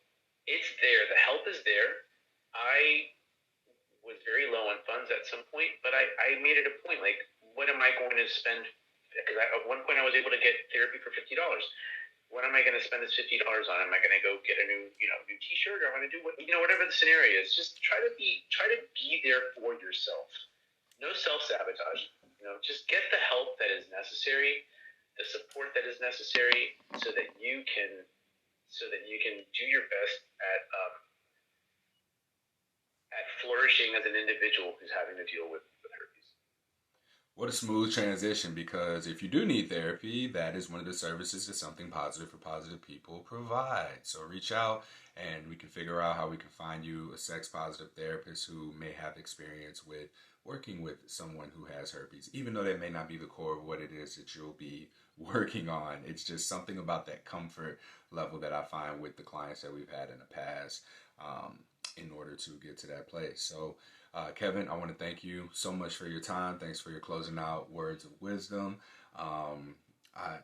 It's there. The help is there. I was very low on funds at some point, but I made it a point, like, what am I going to spend? Because at one point I was able to get therapy for $50. What am I going to spend this $50 on? Am I going to go get a new T-shirt, or am I going to do whatever the scenario is? Just try to be there for yourself. No self-sabotage. Just get the help that is necessary, the support that is necessary, so that you can do your best at flourishing as an individual who's having to deal with herpes. What a smooth transition, because if you do need therapy, that is one of the services that Something Positive for Positive People provide. So reach out and we can figure out how we can find you a sex positive therapist who may have experience with working with someone who has herpes, even though that may not be the core of what it is that you'll be working on. It's just something about that comfort level that I find with the clients that we've had in the past, in order to get to that place. So Kevin, I want to thank you so much for your time. Thanks for your closing out words of wisdom. I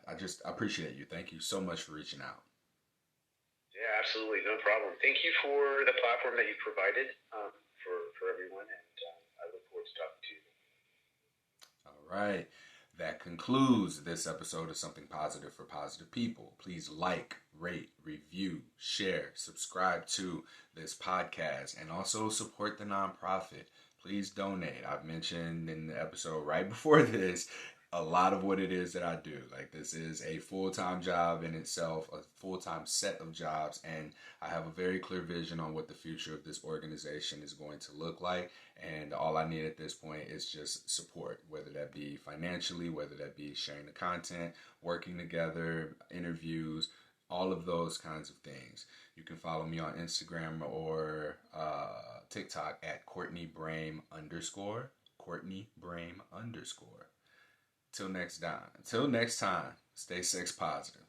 appreciate you. Thank you so much for reaching out. Yeah, absolutely. No problem. Thank you for the platform that you provided, for everyone, and I look forward to talking to you. All right. That concludes this episode of Something Positive for Positive People. Please like, rate, review, share, subscribe to this podcast, and also support the nonprofit. Please donate. I've mentioned in the episode right before this a lot of what it is that I do. Like, this is a full-time job in itself, a full-time set of jobs, and I have a very clear vision on what the future of this organization is going to look like. And all I need at this point is just support, whether that be financially, whether that be sharing the content, working together, interviews, all of those kinds of things. You can follow me on Instagram or TikTok at Courtney Brame _ Courtney Brame _. Till next time, stay sex positive.